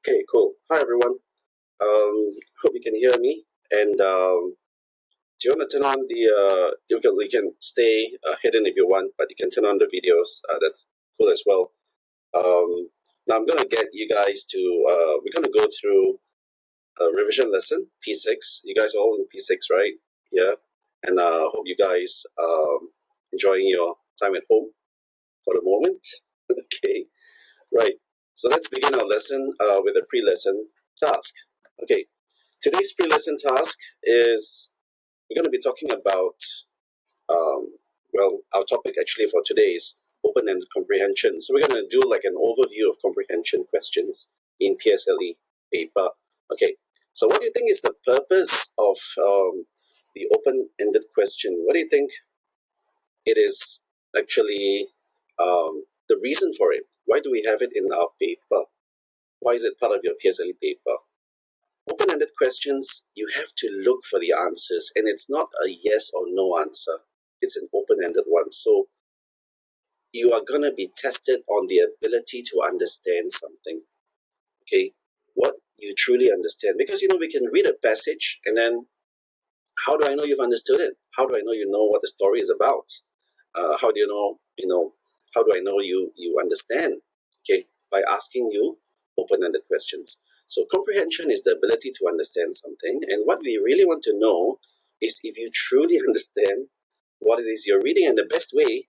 Okay, cool. Hi, everyone. Hope you can hear me. And do you want to turn on you can stay hidden if you want, but you can turn on the videos. That's cool as well. Now I'm going to get you guys to, we're going to go through a revision lesson, P6. You guys are all in P6, right? Yeah. And hope you guys enjoying your time at home for the moment. Okay, right. So let's begin our lesson with a pre-lesson task. Okay, today's pre-lesson task is we're going to be talking about, our topic actually for today is open-ended comprehension. So we're going to do like an overview of comprehension questions in PSLE paper. Okay, so what do you think is the purpose of the open-ended question? What do you think it is actually the reason for it? Why do we have it in our paper? Why is it part of your PSLE paper? Open-ended questions, you have to look for the answers, and it's not a yes or no answer. It's an open-ended one. So you are going to be tested on the ability to understand something. Okay, what you truly understand. Because, we can read a passage, and then how do I know you've understood it? How do I know you know what the story is about? How do you know, how do I know you understand? Okay, by asking you open-ended questions. So comprehension is the ability to understand something. And what we really want to know is if you truly understand what it is you're reading, and the best way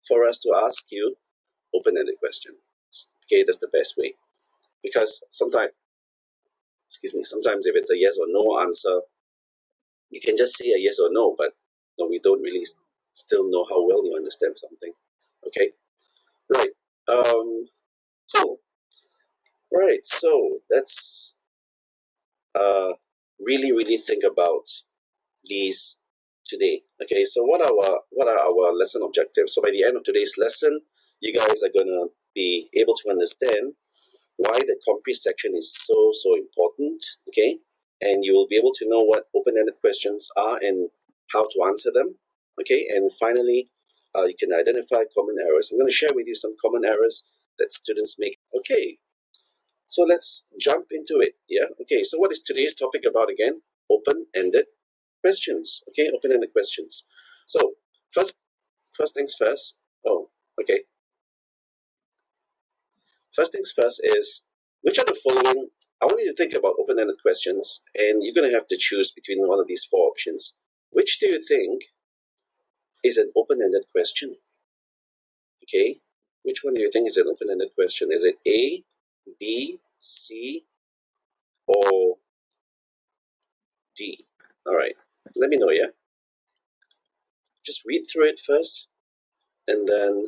for us to ask you open-ended questions. Okay, that's the best way. Because sometimes if it's a yes or no answer, you can just say a yes or no, but we don't really still know how well you understand something. Okay, right. Cool. Right. So let's really think about these today. Okay. So what are our lesson objectives? So by the end of today's lesson, you guys are gonna be able to understand why the compre section is so important. Okay, and you will be able to know what open-ended questions are and how to answer them. Okay, and finally, you can identify common errors. I'm going to share with you some common errors that students make. Okay, so let's jump into it. Yeah. Okay. So what is today's topic about again? Open-ended questions. Okay. Open-ended questions. So first things first. Oh, okay. First things first is which are the following? I want you to think about open-ended questions, and you're going to have to choose between one of these four options. Which do you think is an open-ended question? Okay. Which one do you think is an open-ended question? Is it A, B, C, or D? All right. Let me know, yeah? Just read through it first, and then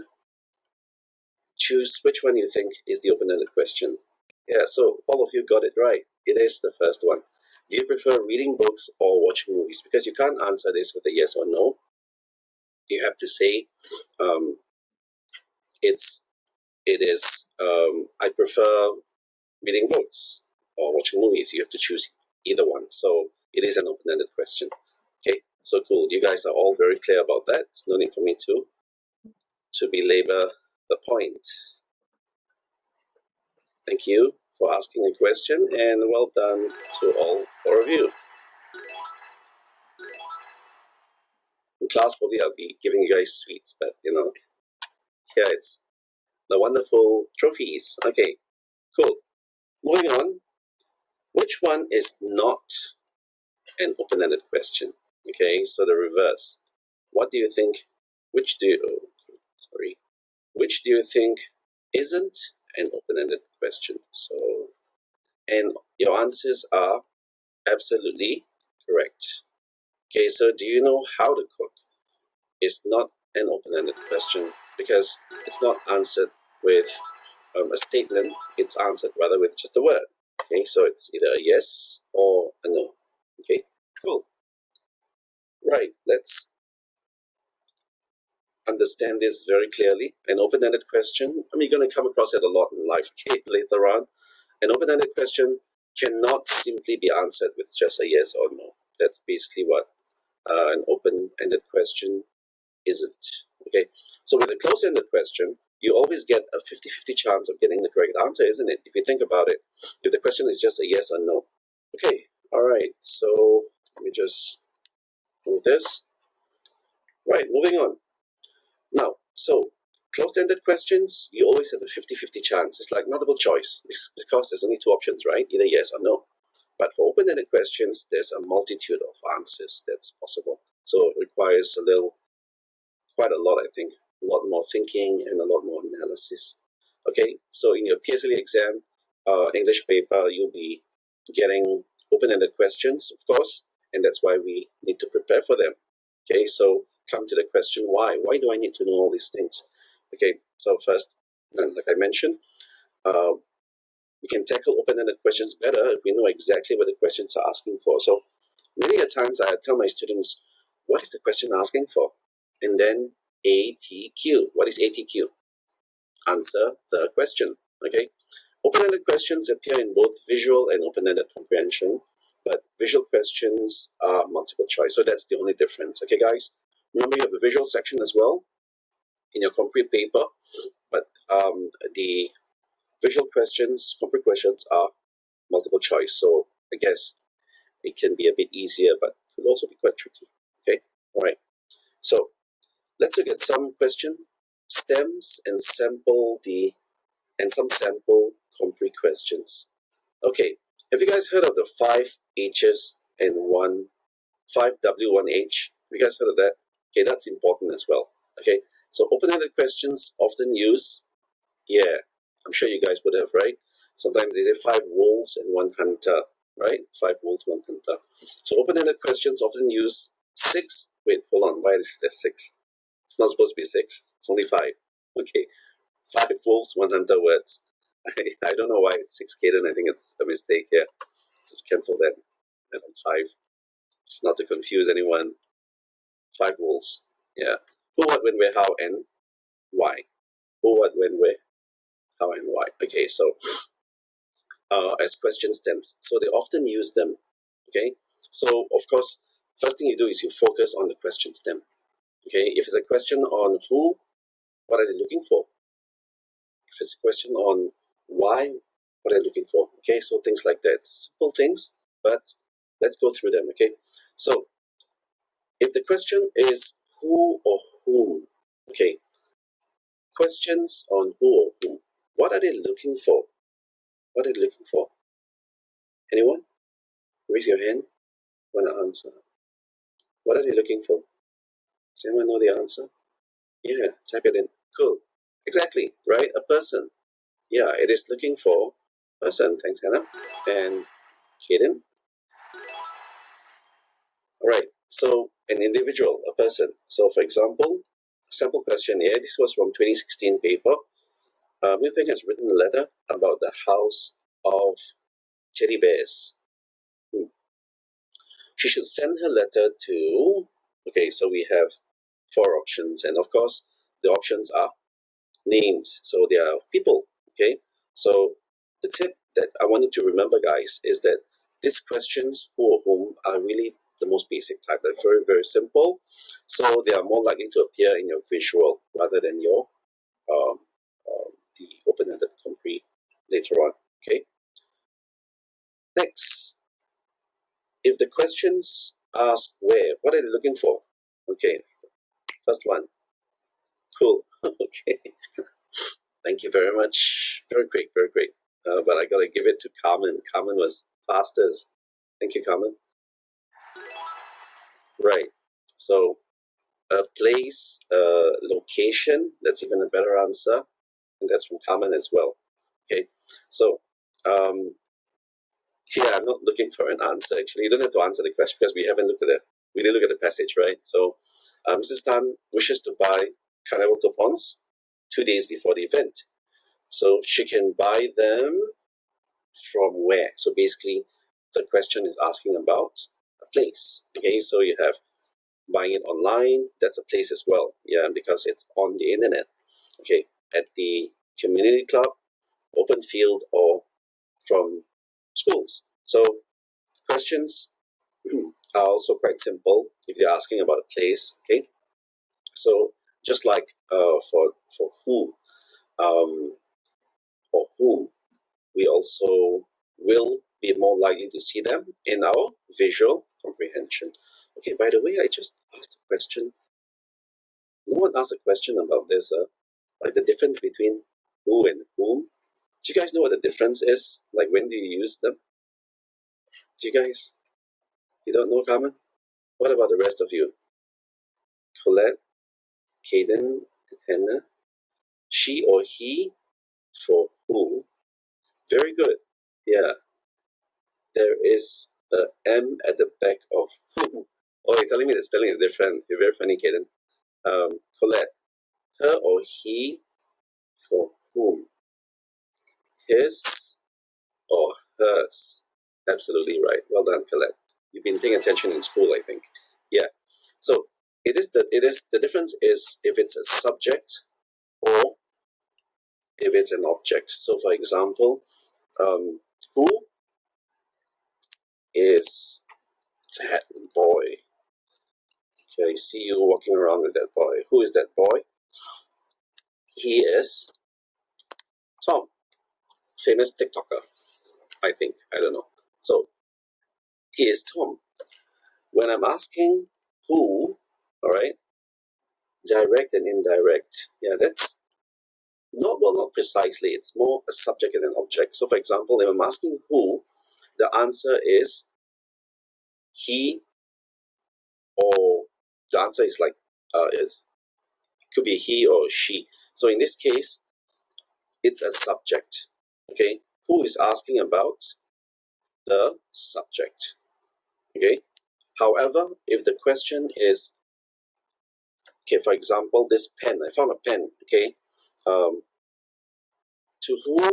choose which one you think is the open-ended question. Yeah, so all of you got it right. It is the first one. Do you prefer reading books or watching movies? Because you can't answer this with a yes or no. You have to say, I prefer reading books or watching movies. You have to choose either one. So it is an open-ended question. Okay, so cool. You guys are all very clear about that. There's no need for me to belabor the point. Thank you for asking a question, and well done to all four of you. In class, probably I'll be giving you guys sweets, but here it's the wonderful trophies. Okay, cool. Moving on. Which one is not an open-ended question? Okay, so the reverse. What do you think? Which do you think isn't an open-ended question? So, and your answers are absolutely correct. Okay, so do you know how to cook? It's not an open-ended question because it's not answered with a statement. It's answered rather with just a word. Okay, so it's either a yes or a no. Okay, cool. Right, let's understand this very clearly. An open-ended question, you're going to come across it a lot in life, okay, later on. An open-ended question cannot simply be answered with just a yes or no. That's basically what an open-ended question isn't. Okay, so with a close-ended question, you always get a 50-50 chance of getting the correct answer, isn't it? If you think about it, if the question is just a yes or no. Okay, all right, so let me just move this. Right, moving on. Now, so closed-ended questions, you always have a 50-50 chance. It's like multiple choice because there's only two options, right? Either yes or no. But for open-ended questions, there's a multitude of answers that's possible. So it requires quite a lot, I think, a lot more thinking and a lot more analysis. Okay, so in your PSLE exam, English paper, you'll be getting open-ended questions, of course, and that's why we need to prepare for them. Okay, so come to the question, why? Why do I need to know all these things? Okay, so first, like I mentioned, we can tackle open-ended questions better if we know exactly what the questions are asking for. So many a times I tell my students, what is the question asking for? And then ATQ. What is ATQ? Answer the question. Okay. Open-ended questions appear in both visual and open-ended comprehension, but visual questions are multiple choice. So that's the only difference. Okay, guys. Remember, you have a visual section as well in your compre paper, but the visual questions, compre questions are multiple choice. So I guess it can be a bit easier, but could also be quite tricky. Okay. All right. So let's look at some question stems and some sample compre questions. Okay, have you guys heard of the 5 H's and 5W1H? Have you guys heard of that? Okay, that's important as well. Okay, so open-ended questions often use, yeah, I'm sure you guys would have, right? Sometimes they say 5 wolves and 1 hunter, right? 5 wolves, 1 hunter. So open-ended questions often use 6. Wait, hold on. Why is there 6? It's not supposed to be 6. It's only 5. Okay, 5 wolves, 1 hunter words. I don't know why it's 6, Caden. I think it's a mistake here. So cancel that. And 5. Just not to confuse anyone. 5 wolves. Yeah. Who, what, when, where, how, and why. Who, what, when, where, how, and why. Okay, so as question stems. So they often use them. Okay. So of course, first thing you do is you focus on the question stem. Okay. If it's a question on who, what are they looking for? If it's a question on why, what are you looking for? Okay, so things like that. Simple things, but let's go through them, okay? So if the question is who or whom, okay, questions on who or whom, what are they looking for? What are they looking for? Anyone? Raise your hand. Want to answer? What are they looking for? Does anyone know the answer? Yeah, type it in. Cool. Exactly, right? A person. Yeah, it is looking for a person. Thanks, Hannah. And Kaden. All right. So an individual, a person. So for example, sample question here. This was from 2016 paper. Mipeng has written a letter about the house of teddy bears. She should send her letter to. Okay, so we have 4 options, and of course, the options are names. So they are people. Okay. So the tip that I want you to remember, guys, is that these questions, who or whom, are really the most basic type. They're very, very simple. So they are more likely to appear in your visual rather than your um, the open-ended compre later on. Okay. Next, if the questions ask where, what are they looking for? Okay. First one. Cool. Okay. Thank you very much. Very great, very great. But I gotta give it to Carmen. Carmen was fastest. Thank you, Carmen. Right. So a place, location, that's even a better answer. And that's from Carmen as well. Okay. So here I'm not looking for an answer actually. You don't have to answer the question because we didn't look at the passage, right? So Mrs. Tan wishes to buy carnival coupons 2 days before the event. So she can buy them from where? So basically, the question is asking about a place. Okay, so you have buying it online, that's a place as well. Yeah, because it's on the internet. Okay, at the community club, open field, or from schools. So questions are also quite simple if you're asking about a place. Okay, so just like for who, or whom, we also will be more likely to see them in our visual comprehension. Okay, by the way, I just asked a question. No one asked a question about this, like the difference between who and whom. Do you guys know what the difference is? Like, when do you use them? Do you guys? You don't know, Carmen? What about the rest of you? Colette, Caden, and Hannah. She or he for who. Very good. Yeah. There is a M at the back of who. Oh, you're telling me the spelling is different. You're very funny, Caden. Colette. Her or he for whom. His or hers. Absolutely right. Well done, Colette. You've been paying attention in school, I think. Yeah. So the difference is if it's a subject or if it's an object. So for example, who is that boy? Okay, I see you walking around with that boy. Who is that boy? He is Tom, famous TikToker, I think. I don't know. So he is Tom. When I'm asking who, all right, direct and indirect. Yeah, that's not precisely. It's more a subject and an object. So for example, if I'm asking who, the answer is he, or the answer is like is could be he or she. So in this case, it's a subject. Okay, who is asking about the subject. Okay. However, if the question is, okay, for example, this pen, I found a pen. Okay, to whom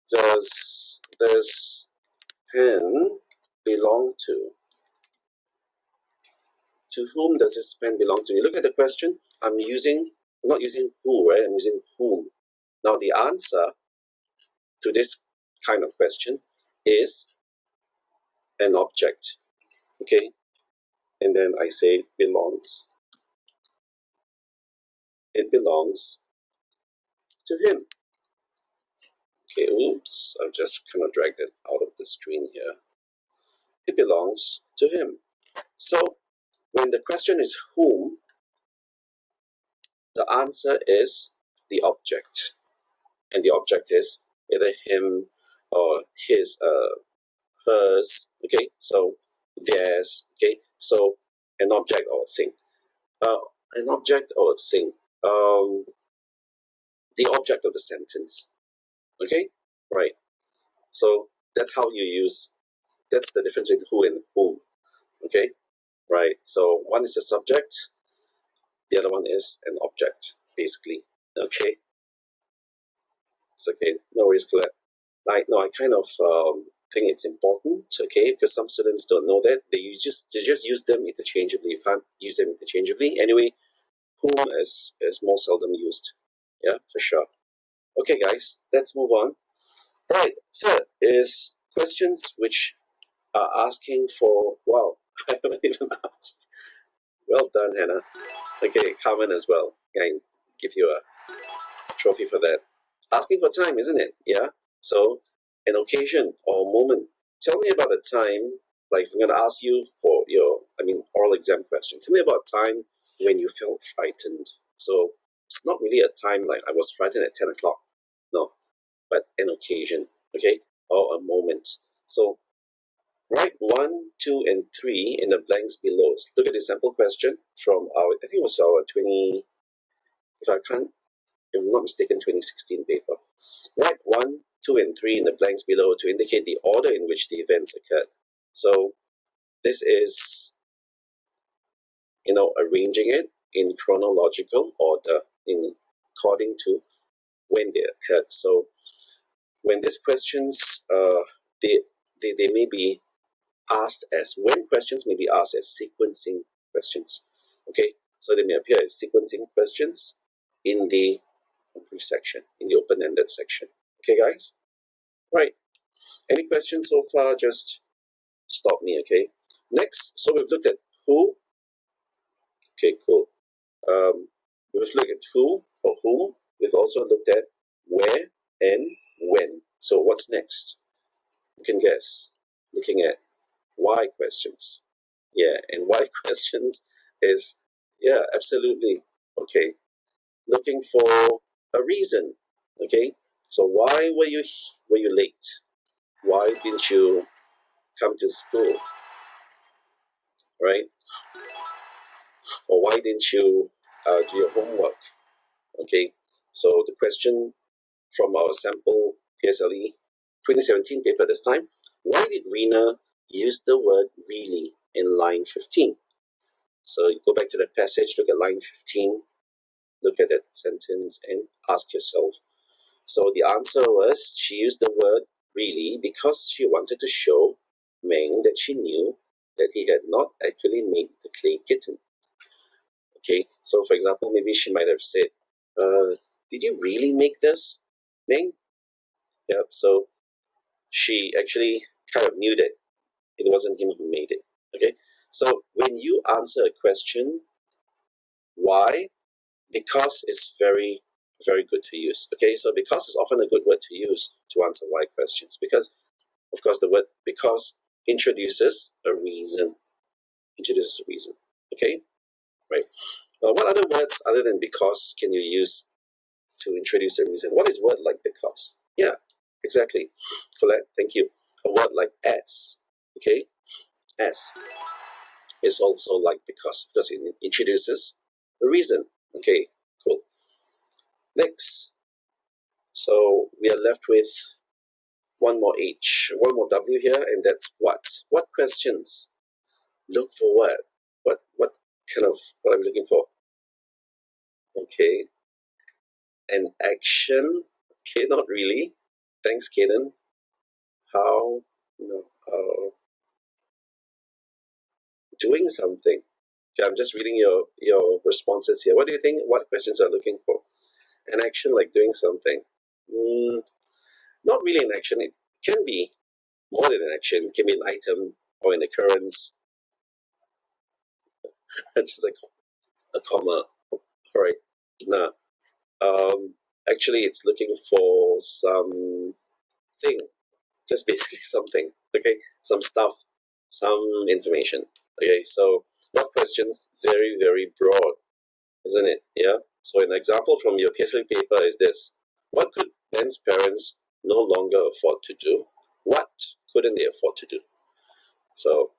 does this pen belong to? To whom does this pen belong to? You look at the question. I'm not using who, right? I'm using whom. Now the answer to this kind of question is an object. Okay, and then I say belongs. It belongs to him. Okay, oops, I've just kind of dragged it out of the screen here. It belongs to him. So when the question is whom, the answer is the object. And the object is either him or his, hers. Okay, so theirs. Okay, so an object or a thing. An object or a thing. The object of the sentence. Okay, right. So that's how you use. That's the difference between who and whom. Okay, right. So one is a subject, the other one is an object, basically. Okay, it's okay. No worries, Colette. I kind of think it's important. Okay, because some students don't know that they just use them interchangeably. You can't use them interchangeably. Anyway, whom is more seldom used. Yeah, for sure. Okay, guys, let's move on. Right. Third is questions which are asking for. Wow, I haven't even asked. Well done, Hannah. Okay, Carmen as well. I can give you a trophy for that. Asking for time, isn't it? Yeah. So, an occasion or moment. Tell me about a time, like I'm going to ask you for your, oral exam question. Tell me about a time when you felt frightened. So, it's not really a time like I was frightened at 10 o'clock. No, but an occasion, okay? Or a moment. So, write 1, 2, and 3 in the blanks below. Look at the sample question from our, I think it was our 20, if I'm not mistaken, 2016 paper. Write 1, 2, and 3 in the blanks below to indicate the order in which the events occurred. So this is, arranging it in chronological order according to when they occurred. So when these questions, they may be asked as, when questions may be asked as sequencing questions. Okay, so they may appear as sequencing questions in the section, in the open-ended section. Okay, guys? Right. Any questions so far? Just stop me, okay? Next, so we've looked at who. Okay, cool. We've looked at who or whom. we've also looked at where and when. So what's next? You can guess. Looking at why questions. Yeah, and why questions is, yeah, absolutely. Okay. Looking for a reason. Okay. So why were you late? Why didn't you come to school? Right? Or why didn't you do your homework? Okay. So the question from our sample PSLE 2017 paper this time, why did Rina use the word really in line 15? So you go back to that passage, look at line 15, look at that sentence and ask yourself. So the answer was she used the word really because she wanted to show Meng that she knew that he had not actually made the clay kitten. Okay, so for example, maybe she might have said, did you really make this, Meng? Yeah, so she actually kind of knew that it wasn't him who made it. Okay, so when you answer a question, why? Because is very, very good to use. Okay, so because is often a good word to use to answer why questions, because of course the word because introduces a reason. Introduces a reason. Okay, right. What other words other than because can you use to introduce a reason? What is word like because? Yeah, exactly. Colette, thank you. A word like as. Okay, as is also like because it introduces a reason. Okay, cool. Next. So we are left with one more H, one more W here, and that's what. What questions? Look for what? What kind of what are we looking for? Okay. An action? Okay, not really. Thanks, Kaden. How? No. Doing something. Okay, I'm just reading your responses here. What do you think? What questions are looking for? An action like doing something. Not really an action. It can be more than an action. It can be an item or an occurrence. Just like a comma. All right. No. Actually, it's looking for something, just basically something. Okay, some stuff, some information. Okay, so what questions? Very, very broad, isn't it? Yeah. So an example from your PSLE paper is this: what could Ben's parents no longer afford to do? What couldn't they afford to do? So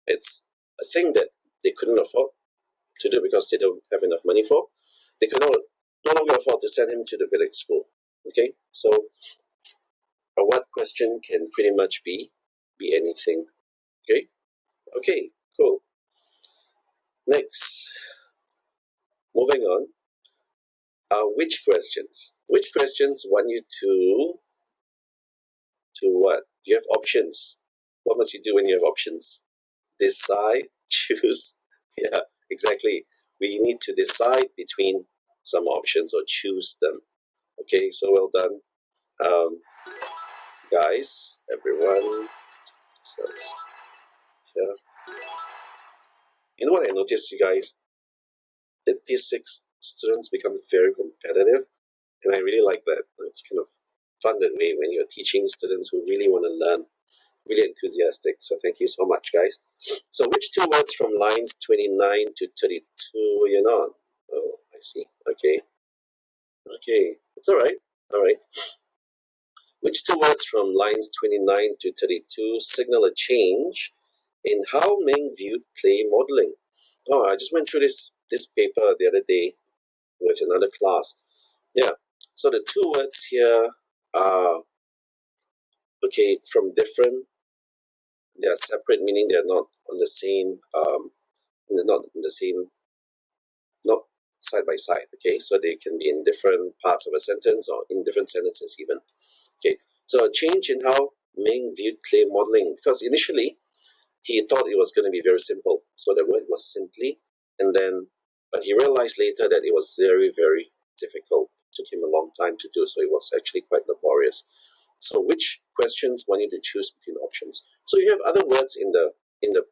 it's a thing that they couldn't afford to do because they don't have enough money for. They could no longer afford to send him to the village school. Okay, so a what question can pretty much be anything. Okay, okay, cool. Next, moving on. Which questions? Which questions want you to what? You have options. What must you do when you have options? Decide, choose. Yeah, exactly. We need to decide between some options or choose them. Okay, so well done. Um, guys, everyone. So, yeah. You know what I noticed, you guys? That P6 students become very competitive, and I really like that. It's kind of fun that way when you're teaching students who really want to learn, really enthusiastic. So thank you so much, guys. So which two words from lines 29 to 32 were you on? Oh, I see. Okay. Okay. It's all right. All right. Which two words from lines 29 to 32 signal a change in how Ming viewed clay modeling? Oh, I just went through this paper the other day with another class. Yeah. So the two words here are okay from different. They are separate, meaning they're not on the same. They're not in the same, not side by side. Okay, so they can be in different parts of a sentence or in different sentences even. Okay, so a change in how Ming viewed clay modeling, because initially he thought it was going to be very simple. So the word was simply, and then, but he realized later that it was very, very difficult. It took him a long time to do, so it was actually quite laborious. So which questions want you to choose between options? So you have other words in the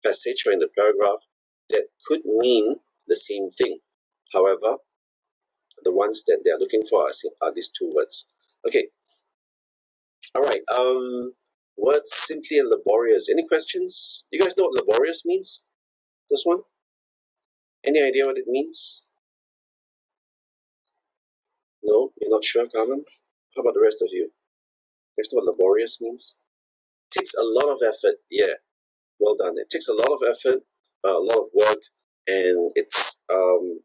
passage or in the paragraph that could mean the same thing. However, the ones that they are looking for are these two words. Okay. All right. Words simply and laborious. Any questions? You guys know what laborious means? This one? Any idea what it means? No? You're not sure, Carmen? How about the rest of you? You guys know what laborious means? It takes a lot of effort. Yeah. Well done. It takes a lot of effort, a lot of work, and it's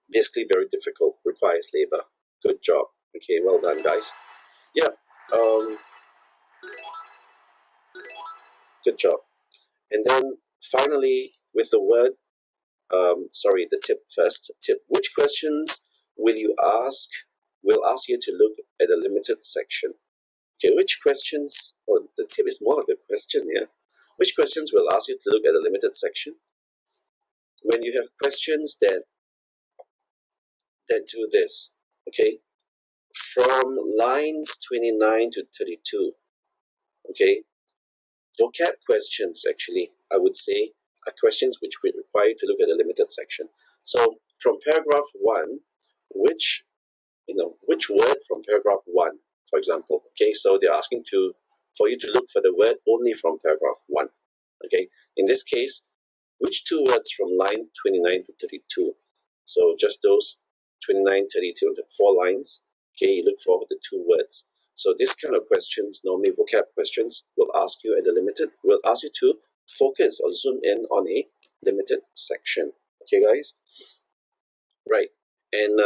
basically very difficult. Requires labor. Good job. Okay, well done, guys. Yeah. Um, good job. And then finally, with the word, the tip first. Tip. Which questions will you ask? We'll ask you to look at a limited section. Okay, which questions? Oh, the tip is more like a question here. Which questions will ask you to look at a limited section? When you have questions that do this, okay, from lines 29 to 32, okay, vocab questions, actually, I would say, are questions which we require you to look at a limited section. So from paragraph 1, which word from paragraph 1, for example, okay, so they're asking for you to look for the word only from paragraph 1, okay. In this case, which two words from line 29 to 32? So just those 29, 32, the 4 lines, okay, you look for the two words. So this kind of questions, normally vocab questions, will ask you to focus or zoom in on a limited section. Okay, guys? Right. And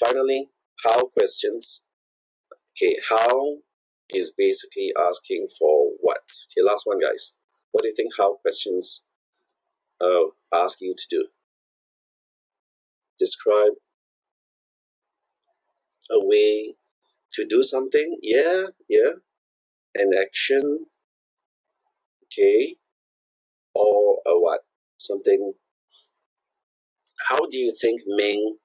finally, how questions. Okay, how is basically asking for what? Okay, last one, guys. What do you think how questions ask you to do? Describe a way to do something. Yeah. An action. Okay. Or a what? Something. How do you think Ming,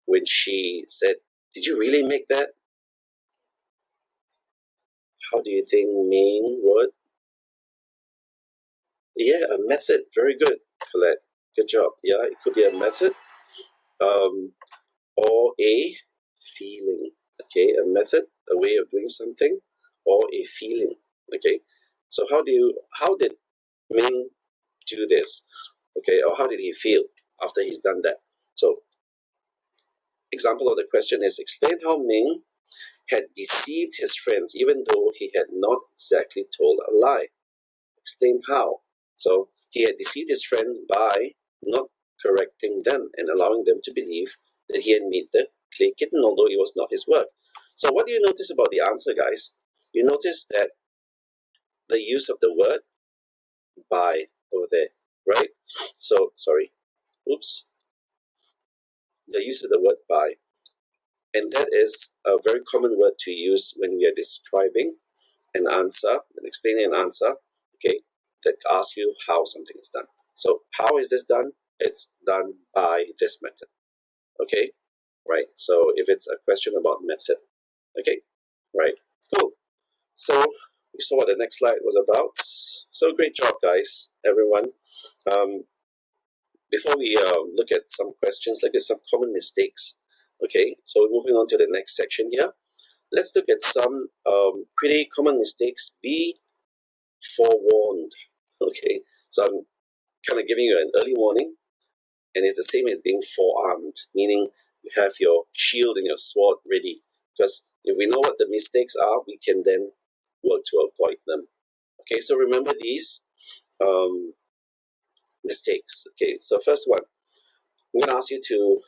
when she said, "Did you really make that?" How do you think Ming would? Yeah, a method. Very good, Colette. Good job. Yeah, it could be a method, or a feeling. Okay, a method, a way of doing something, or a feeling. Okay, so how did Ming do this? Okay, or how did he feel after he's done that? So, example of the question is, explain how Ming had deceived his friends even though he had not exactly told a lie. Explain how. So he had deceived his friends by not correcting them and allowing them to believe that he had made the clay kitten, although it was not his work. So what do you notice about the answer, guys? You notice that the use of the word by over there, right? So, sorry, oops, the use of the word by. And that is a very common word to use when we are describing an answer and explaining an answer, okay, that asks you how something is done. So how is this done? It's done by this method. Okay, right. So if it's a question about method, okay, right, cool. So we saw what the next slide was about. So great job, guys, everyone. Um, Before we look at some questions, like some common mistakes. Okay, so moving on to the next section here. Let's look at some pretty common mistakes. Be forewarned. Okay, so I'm kind of giving you an early warning, and it's the same as being forearmed, meaning you have your shield and your sword ready. Because if we know what the mistakes are, we can then work to avoid them. Okay, so remember these mistakes. Okay, so first one, I'm going to ask you to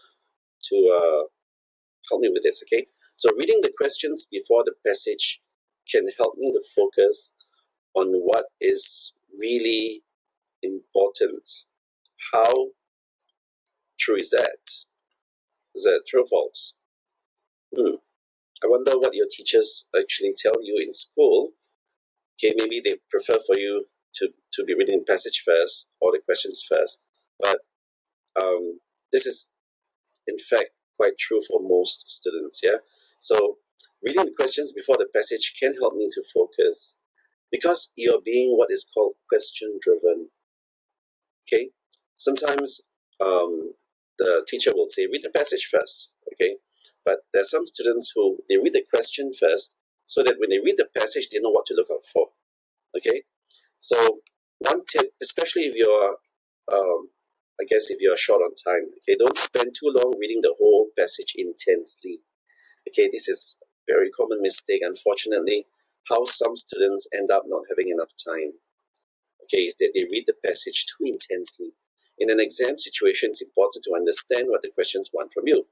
help me with this. Okay, so reading the questions before the passage can help me to focus on what is really important. How true is that? Is that true or false? I wonder what your teachers actually tell you in school. Okay, maybe they prefer for you to be reading the passage first or the questions first. But this is, in fact, quite true for most students. Yeah. So reading the questions before the passage can help me to focus because you're being what is called question driven. Okay. sometimes the teacher will say, read the passage first, okay? But there are some students who, they read the question first, so that when they read the passage, they know what to look out for, okay? So one tip, especially if you're, I guess if you're short on time, okay, don't spend too long reading the whole passage intensely. Okay, this is a very common mistake, unfortunately, how some students end up not having enough time. Okay, is that they read the passage too intensely. In an exam situation, it's important to understand what the questions want from you.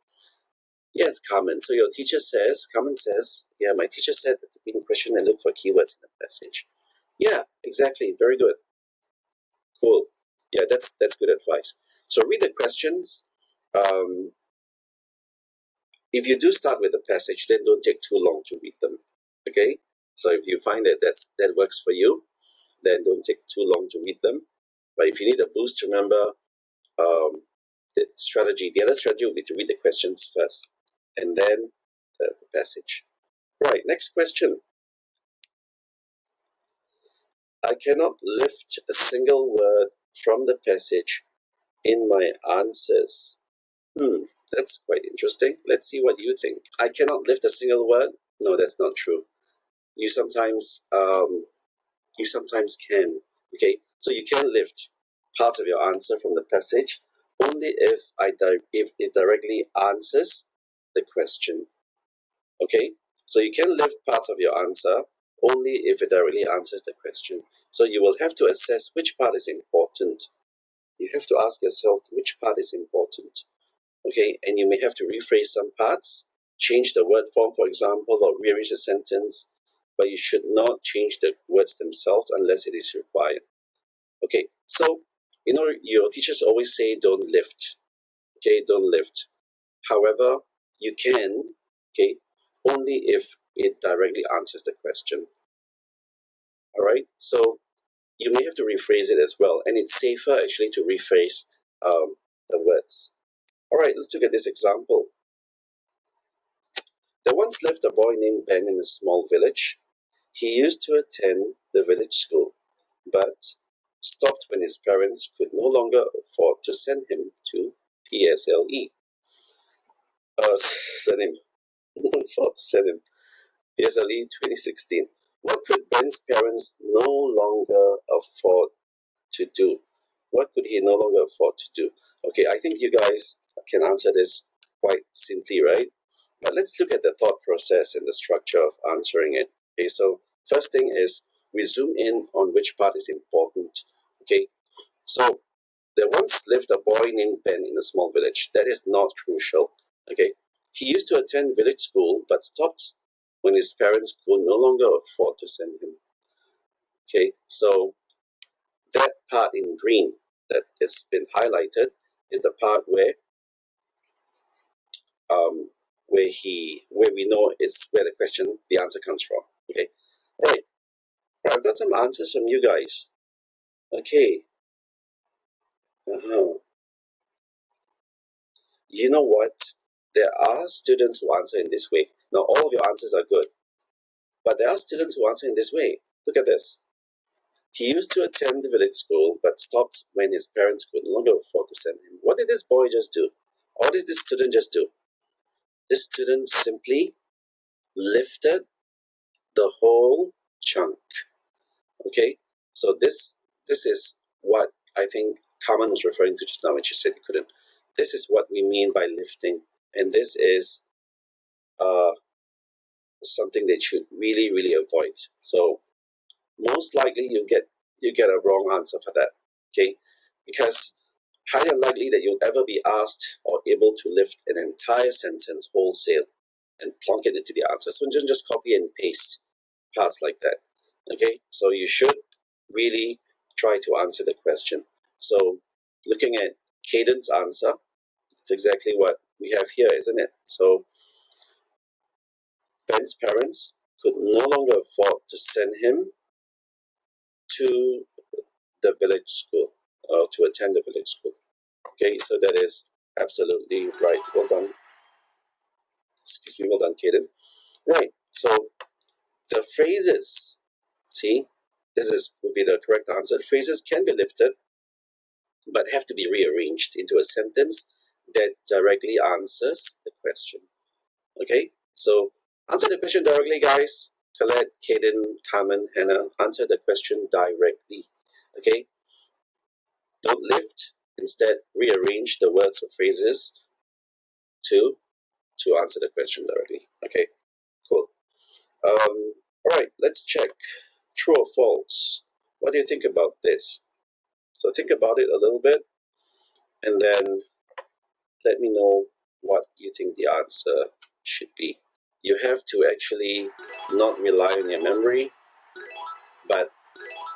Yes, Carmen. So your teacher says, Carmen says, yeah, my teacher said that read the question and look for keywords in the passage. Yeah, exactly. Very good. Cool. Yeah, that's good advice. So read the questions. Um, if you do start with the passage, then don't take too long to read them. Okay. So if you find that that works for you, then don't take too long to read them. But if you need a boost, remember the other strategy will be to read the questions first, and then the passage. Right. Next question. I cannot lift a single word from the passage in my answers. That's quite interesting. Let's see what you think. I cannot lift a single word. No, that's not true. You sometimes can. Okay, so you can lift part of your answer from the passage only if it directly answers the question. Okay, so you can lift part of your answer only if it directly answers the question. So you will have to assess which part is important. You have to ask yourself which part is important. Okay, and you may have to rephrase some parts, change the word form, for example, or rearrange the sentence, but you should not change the words themselves unless it is required. Okay, so your teachers always say don't lift. Okay, don't lift. However, you can, okay, only if it directly answers the question. All right, so you may have to rephrase it as well, and it's safer actually to rephrase the words. All right, let's look at this example. There once lived a boy named Ben in a small village. He used to attend the village school, but stopped when his parents could no longer afford to send him to PSLE. Send him, afford to send him PSLE 2016. What could Ben's parents no longer afford to do? What could he no longer afford to do? Okay, I think you guys can answer this quite simply, right? But let's look at the thought process and the structure of answering it. Okay, so first thing is we zoom in on which part is important. Okay, so there once lived a boy named Ben in a small village. That is not crucial. Okay, he used to attend village school but stopped when his parents could no longer afford to send him. Okay, so that part in green that has been highlighted is the part where we know is where the answer comes from. Okay, right. I've got some answers from you guys. Okay. Uh-huh. You know what? There are students who answer in this way. Now, all of your answers are good, but there are students who answer in this way. Look at this. He used to attend the village school, but stopped when his parents could no longer afford to send him. What did this boy just do? What did this student just do? This student simply lifted the whole chunk. Okay, so this is what I think Carmen was referring to just now when she said he couldn't. This is what we mean by lifting, and this is uh, something that you should really, really avoid. So most likely you get a wrong answer for that. Okay, because highly unlikely that you'll ever be asked or able to lift an entire sentence wholesale and plonk it into the answer. So just copy and paste parts like that. Okay, so you should really try to answer the question. So looking at Caden's answer, it's exactly what we have here, isn't it? So Ben's parents could no longer afford to send him to the village school or to attend the village school. Okay, so that is absolutely right. Well done. Excuse me, well done, Caden. Right, so the phrases, see, would be the correct answer. Phrases can be lifted but have to be rearranged into a sentence that directly answers the question. Okay, so answer the question directly, guys. Colette, Kaden, Carmen, Hannah, answer the question directly. Okay, don't lift. Instead, rearrange the words or phrases to answer the question directly. Okay, cool. All right, let's check true or false. What do you think about this? So think about it a little bit, and then let me know what you think the answer should be. You have to actually not rely on your memory, but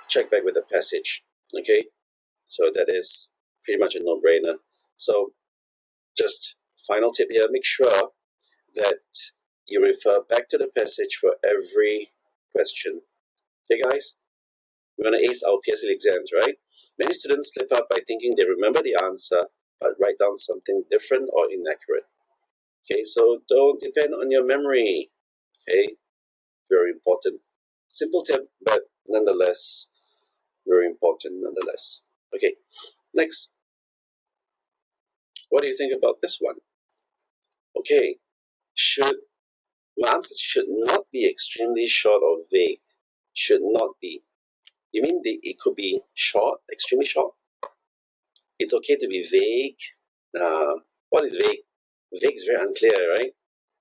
check back with the passage. Okay, so that is pretty much a no-brainer. So just final tip here, make sure that you refer back to the passage for every question. Okay, guys, we're going to ace our PSL exams, right? Many students slip up by thinking they remember the answer, but write down something different or inaccurate. Okay, so don't depend on your memory. Okay, very important. Simple tip, but nonetheless, very important nonetheless. Okay, next. What do you think about this one? Okay, my answers should not be extremely short or vague. Should not be. You mean it could be short, extremely short? It's okay to be vague. What is vague? Vague is very unclear, right?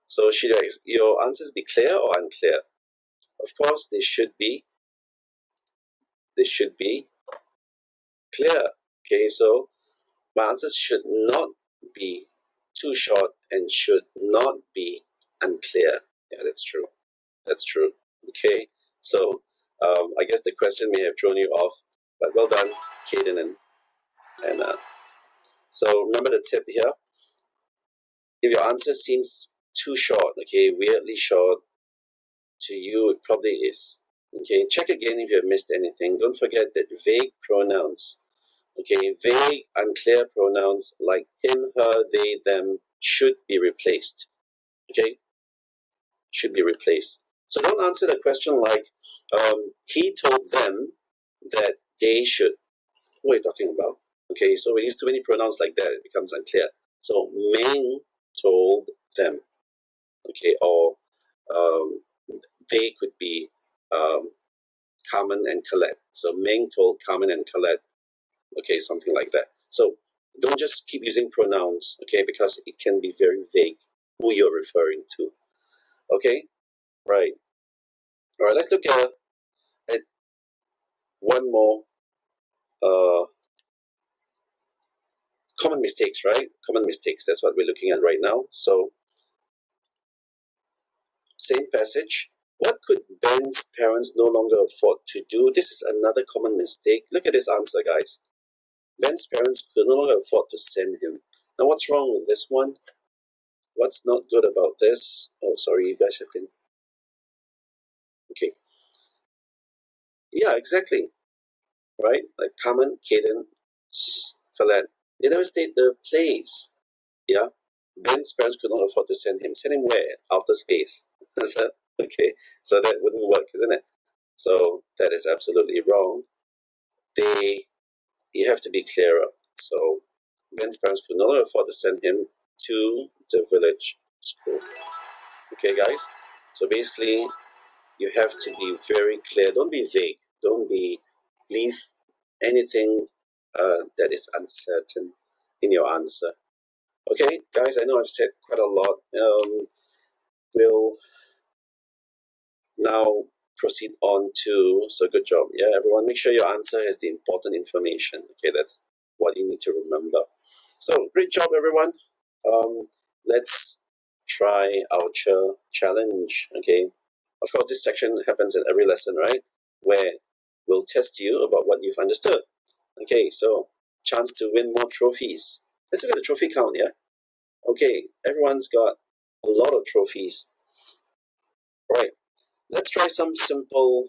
So should your answers be clear or unclear? Of course, they should be clear. Okay, so my answers should not be too short and should not be unclear. Yeah, that's true. That's true. Okay, so I guess the question may have thrown you off, but well done, Kaden and Anna. So remember the tip here. If your answer seems too short, okay, weirdly short, to you it probably is. Okay, check again if you have missed anything. Don't forget that vague pronouns, okay, vague, unclear pronouns like him, her, they, them should be replaced. Okay, should be replaced. So don't answer the question like, he told them that they should. What are you talking about? Okay, so we use too many pronouns like that, it becomes unclear. So Ming told them. Okay, or they could be Carmen and Colette. So Ming told Carmen and Colette. Okay, something like that. So don't just keep using pronouns, okay, because it can be very vague who you're referring to. Okay, right. All right, let's look at one more common mistakes, right? Common mistakes, that's what we're looking at right now. So, same passage. What could Ben's parents no longer afford to do? This is another common mistake. Look at this answer, guys. Ben's parents could no longer afford to send him. Now, what's wrong with this one? What's not good about this? Oh, sorry, you guys have been... Okay. Yeah, exactly. Right? Like Carmen, Kaden, Colette. They never state the place. Yeah? Ben's parents could not afford to send him. Send him where? Outer space. Okay, so that wouldn't work, isn't it? So that is absolutely wrong. You have to be clearer. So Ben's parents could not afford to send him to the village school. Okay, guys? So basically, you have to be very clear. Don't be vague. Don't leave anything that is uncertain in your answer. Okay, guys, I know I've said quite a lot. We'll now proceed on to, so good job. Yeah, everyone, make sure your answer has the important information. Okay, that's what you need to remember. So, great job, everyone. Let's try our challenge. Okay, of course, this section happens in every lesson, right? Where we'll test you about what you've understood. Okay, so chance to win more trophies. Let's look at the trophy count, yeah? Okay, everyone's got a lot of trophies. Right, let's try some simple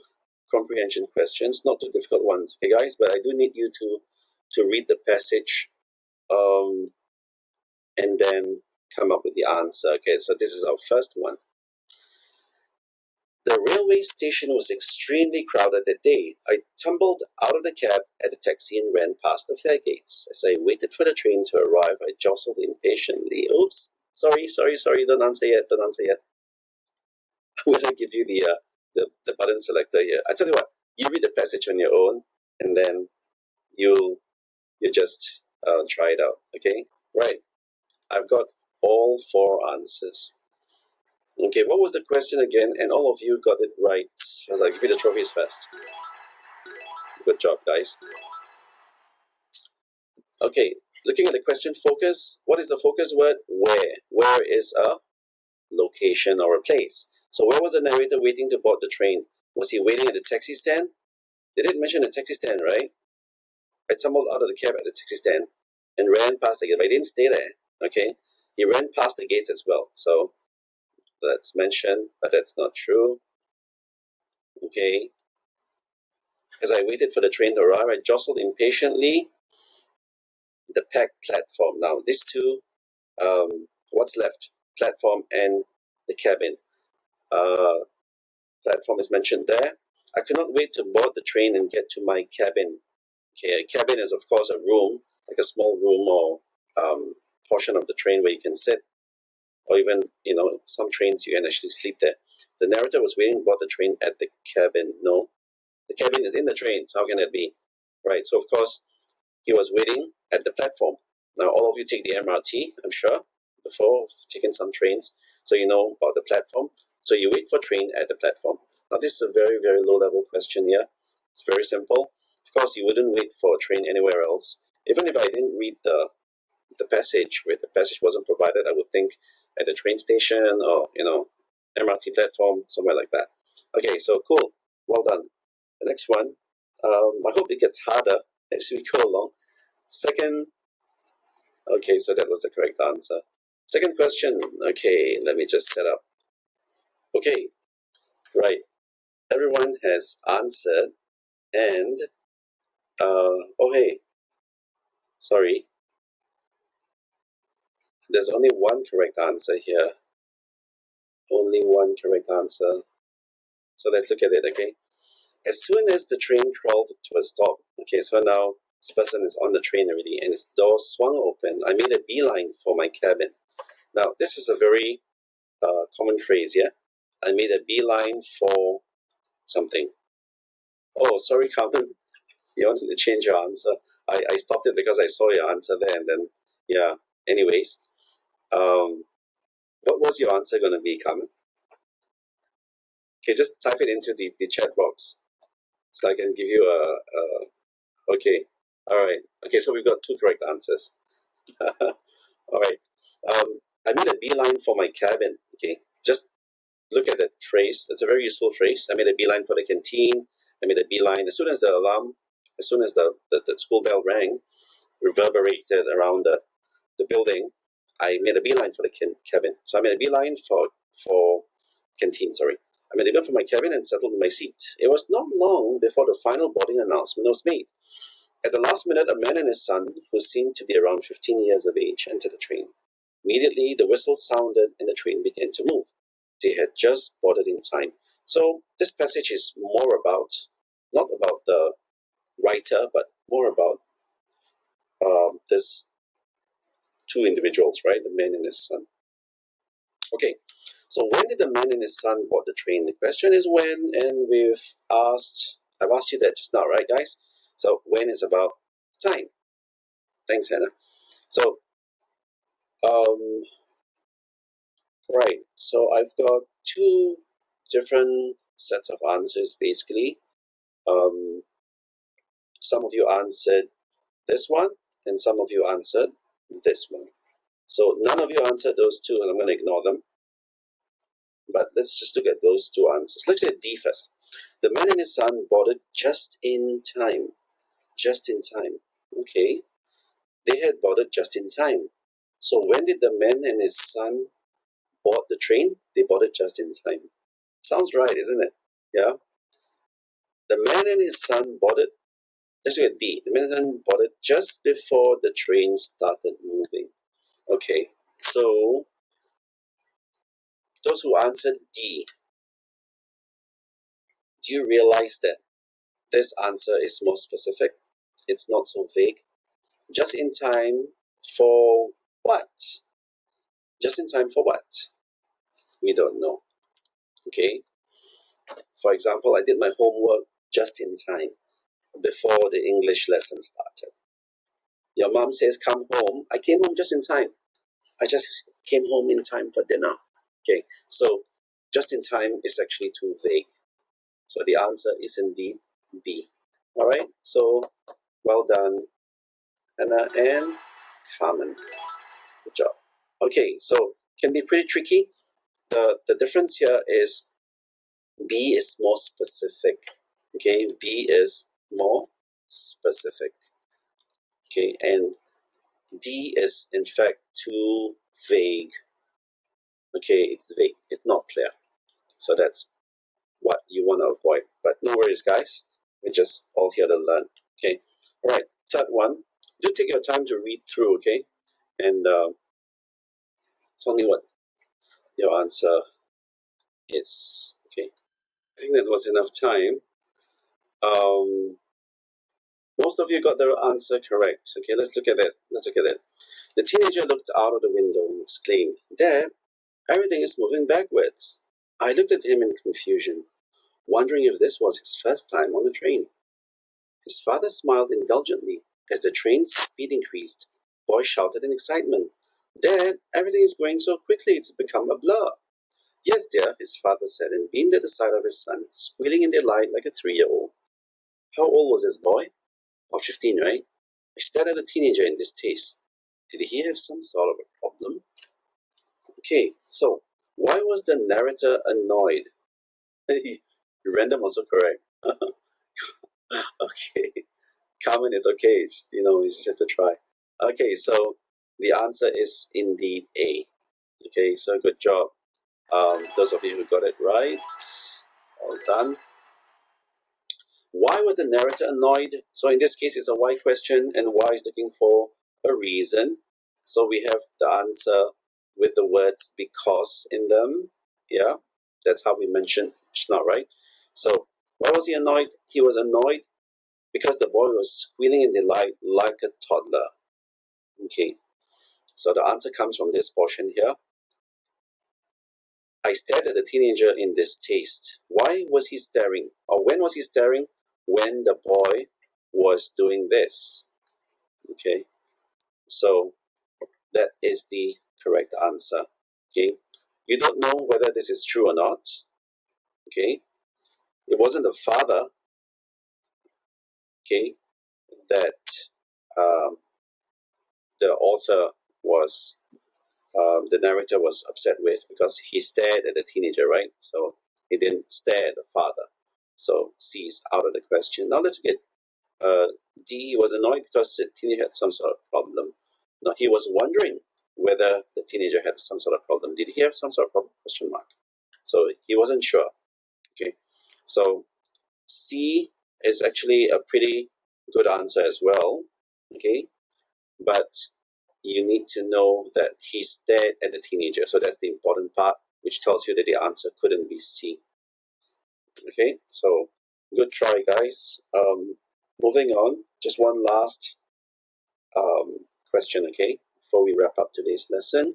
comprehension questions, not too difficult ones, okay, guys? But I do need you to read the passage and then come up with the answer. Okay, so this is our first one. The railway station was extremely crowded that day. I tumbled out of the cab at the taxi and ran past the fare gates. As I waited for the train to arrive, I jostled impatiently. Oops, sorry, don't answer yet, don't answer yet. I'm going to give you the button selector here. I tell you what, you read the passage on your own, and then you just try it out, okay? Right, I've got all 4 answers. Okay, what was the question again? And all of you got it right. I'll give you the trophies first. Good job, guys. Okay, looking at the question focus, what is the focus word? Where. Where is a location or a place? So where was the narrator waiting to board the train? Was he waiting at the taxi stand? They didn't mention the taxi stand, right? I tumbled out of the cab at the taxi stand and ran past the gate, but I didn't stay there, okay? He ran past the gates as well, so that's mentioned, but that's not true. Okay. As I waited for the train to arrive, I jostled impatiently the packed platform. Now, these two, what's left? Platform and the cabin. Platform is mentioned there. I could not wait to board the train and get to my cabin. Okay, a cabin is, of course, a room, like a small room or portion of the train where you can sit, or even, some trains you can actually sleep there. The narrator was waiting to board the train at the cabin. No, the cabin is in the train. So how can that be? Right, so of course, he was waiting at the platform. Now, all of you take the MRT, I'm sure, before taking some trains, so you know about the platform. So you wait for train at the platform. Now, this is a very, very low-level question here. It's very simple. Of course, you wouldn't wait for a train anywhere else. Even if I didn't read the passage, where the passage wasn't provided, I would think at the train station or, MRT platform, somewhere like that. Okay, so cool. Well done. The next one, I hope it gets harder as we go along. Second, okay, so that was the correct answer. Second question, okay, let me just set up. Okay, right, everyone has answered, and, oh hey, sorry, there's only one correct answer here. Only one correct answer. So let's look at it, okay? As soon as the train crawled to a stop, okay, so now this person is on the train already, and its door swung open, I made a beeline for my cabin. Now, this is a very common phrase, yeah? I made a beeline for something. Oh, sorry, Carmen. You wanted to change your answer. I stopped it because I saw your answer there, and then, yeah. Anyways, what was your answer going to be, Carmen? Okay, just type it into the chat box so I can give you okay. All right. Okay, so we've got 2 correct answers. All right. I made a beeline for my cabin. Okay, just look at that phrase. That's a very useful phrase. I made a beeline for the canteen. I made a beeline as soon as the alarm, as soon as the school bell rang, reverberated around the building. I made a beeline for the cabin. So I made a beeline for canteen. Sorry, I made a beeline for my cabin and settled in my seat. It was not long before the final boarding announcement was made. At the last minute, a man and his son, who seemed to be around 15 years of age, entered the train. Immediately, the whistle sounded and the train began to move. They had just boarded in time. So this passage is more about, not about the writer, but more about this 2 individuals, right? The man and his son. Okay, so when did the man and his son board the train? The question is when, and I've asked you that just now, right, guys? So when is about time. Thanks, Hannah. So, right, so I've got 2 different sets of answers, basically. Some of you answered this one, and some of you answered this one. So none of you answered those 2, and I'm going to ignore them. But let's just look at those 2 answers. Let's look at D first. The man and his son boarded just in time. Just in time. Okay. They had boarded just in time. So when did the man and his son board the train? They boarded just in time. Sounds right, isn't it? Yeah. The man and his son boarded. Let's look at B. The man and his son boarded just before the train started moving. Okay. So those who answered D, Do you realize that this answer is more specific? It's not so vague. Just in time for what? Just in time for what? We don't know. Okay? For example, I did my homework just in time before the English lesson started. Your mom says, come home. I came home just in time. I just came home in time for dinner. Okay, so just in time is actually too vague. So the answer is indeed B. All right, so well done, Anna and Carmen. Good job. Okay, so can be pretty tricky. The difference here is B is more specific. Okay, B is more specific. Okay, and D is in fact too vague. Okay, it's vague. It's not clear. So that's what you want to avoid. But no worries, guys. We're just all here to learn. Okay. All right. Third one. Do take your time to read through. Okay, and tell me what your answer is. Okay. I think that was enough time. Most of you got the answer correct. Okay, let's look at it. Let's look at it. The teenager looked out of the window and exclaimed, "Dad, everything is moving backwards." I looked at him in confusion, wondering if this was his first time on the train. His father smiled indulgently as the train's speed increased. Boy shouted in excitement, "Dad, everything is going so quickly it's become a blur." "Yes, dear," his father said, and beamed at the sight of his son, squealing in delight like a 3-year-old. How old was this boy? About 15, right? I stared at the teenager in distaste. Did he have some sort of a problem? Okay, so why was the narrator annoyed? Random also correct. Okay. Carmen, it's okay. You just have to try. Okay, so the answer is indeed A. Okay, so good job. Those of you who got it right, well done. Why was the narrator annoyed? So in this case, it's a why question, and why is looking for a reason. So we have the answer with the words because in them. Yeah, that's how we mentioned just now, right? So why was he annoyed? He was annoyed because the boy was squealing in delight like a toddler. Okay, so the answer comes from this portion here. I stared at the teenager in distaste. Why was he staring? Or when was he staring? When the boy was doing this. Okay, so that is the correct answer. Okay, you don't know whether this is true or not. Okay, it wasn't the father. Okay, that um, the author was the narrator was upset with because he stared at the teenager, right? So he didn't stare at the father. So C is out of the question. Now let's get D. He was annoyed because the teenager had some sort of problem. Now he was wondering whether the teenager had some sort of problem. Did he have some sort of problem? Question mark. So he wasn't sure. Okay. So C is actually a pretty good answer as well. Okay. But you need to know that he stared at the teenager. So that's the important part, which tells you that the answer couldn't be C. Okay, so good try, guys. Moving on, just one last question, okay, before we wrap up today's lesson.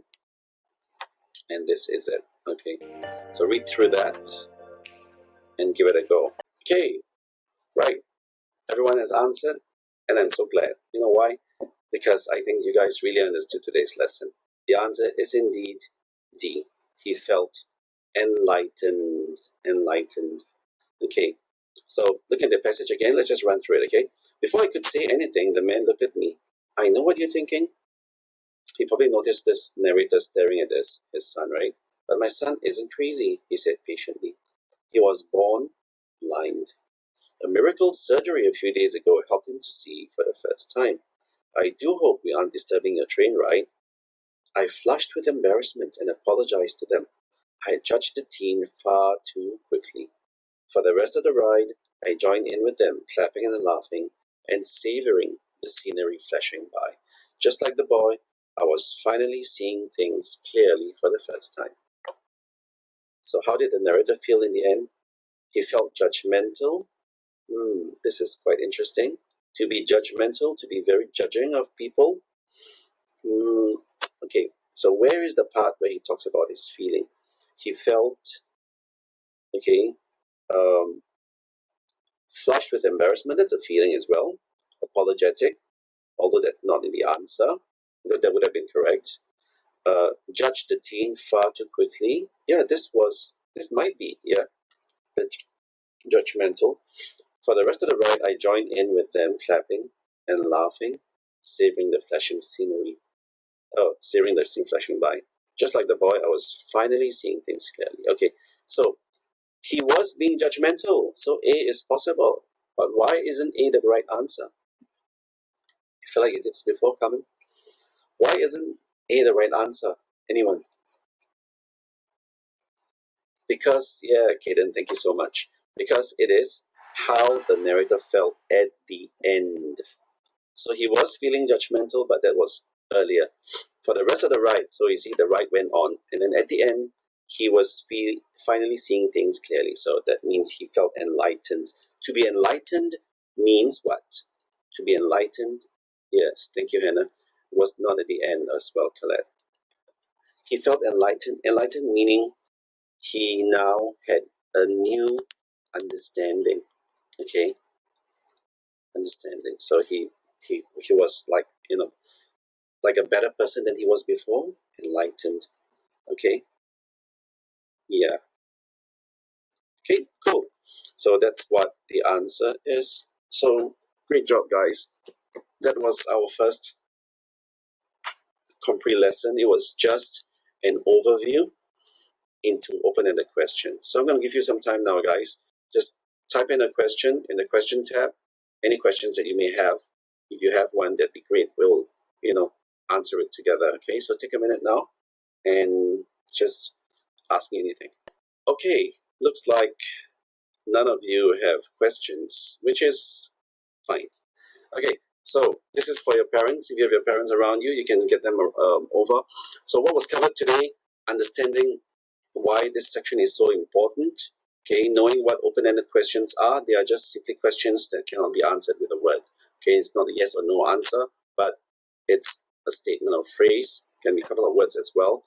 And this is it. Okay, so read through that and give it a go. Okay, right. Everyone has answered, and I'm so glad. You know why? Because I think you guys really understood today's lesson. The answer is indeed D. He felt enlightened. Enlightened. Okay, so look at the passage again. Let's just run through it, okay? Before I could say anything, the man looked at me. I know what you're thinking. He probably noticed this narrator staring at his son, right? But my son isn't crazy, he said patiently. He was born blind. A miracle surgery a few days ago helped him to see for the first time. I do hope we aren't disturbing your train ride. I flushed with embarrassment and apologized to them. I had judged the teen far too quickly. For the rest of the ride, I joined in with them, clapping and laughing, and savoring the scenery flashing by. Just like the boy, I was finally seeing things clearly for the first time. So how did the narrator feel in the end? He felt judgmental. This is quite interesting. To be judgmental, to be very judging of people. Okay, so where is the part where he talks about his feeling? He felt, okay, flushed with embarrassment. That's a feeling as well. Apologetic, although that's not in the answer. That would have been correct. Judged the teen far too quickly. Yeah, this might be, yeah, judgmental. For the rest of the ride, I joined in with them, clapping and laughing, savoring the flashing scenery. Oh, savoring the scene flashing by. Just like the boy, I was finally seeing things clearly. Okay, so he was being judgmental, so A is possible. But why isn't A the right answer? I feel like it is before coming. Why isn't A the right answer? Anyone? Because, yeah, Kaden, thank you so much. Because it is how the narrator felt at the end. So he was feeling judgmental, but that was earlier. For the rest of the ride, so you see the ride went on, and then at the end, he was finally seeing things clearly. So that means he felt enlightened. To be enlightened means what? To be enlightened, yes, thank you, Hannah, was not at the end as well, Colette. He felt enlightened. Enlightened meaning he now had a new understanding. Okay, understanding. So he was like, like a better person than he was before. Enlightened. Okay. Yeah. Okay. Cool. So that's what the answer is. So great job, guys. That was our first Compre lesson. It was just an overview into open-ended question. So I'm going to give you some time now, guys. Just type in a question in the question tab. Any questions that you may have. If you have one, that'd be great. We'll, answer it together. Okay, so take a minute now and just ask me anything. Okay, looks like none of you have questions, which is fine. Okay, so this is for your parents. If you have your parents around you, you can get them over. So what was covered today? Understanding why this section is so important. Okay, knowing what open-ended questions are. They are just simply questions that cannot be answered with a word. Okay, it's not a yes or no answer, but it's a statement or phrase. Can be a couple of words as well.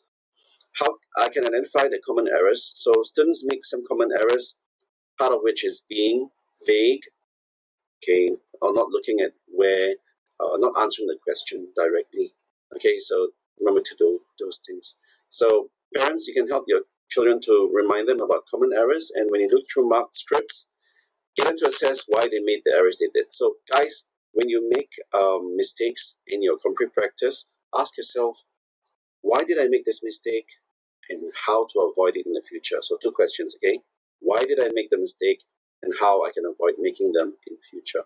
How I can identify the common errors. So students make some common errors, part of which is being vague, okay, or not looking at where, not answering the question directly. Okay, so remember to do those things. So parents, you can help your children to remind them about common errors, and when you look through marked strips, get them to assess why they made the errors they did. So guys, when you make mistakes in your Compre practice, ask yourself, why did I make this mistake and how to avoid it in the future? So 2 questions, okay? Why did I make the mistake and how I can avoid making them in future?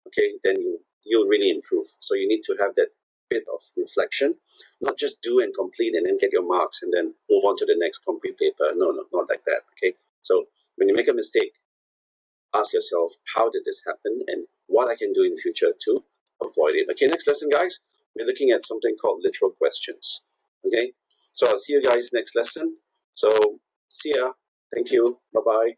Okay, then you'll really improve. So you need to have that bit of reflection, not just do and complete and then get your marks and then move on to the next complete paper. No, not like that, okay? So when you make a mistake, ask yourself, how did this happen and what I can do in future to avoid it. Okay, next lesson, guys, we're looking at something called literal questions. Okay, so I'll see you guys next lesson. So see ya. Thank you. Bye-bye.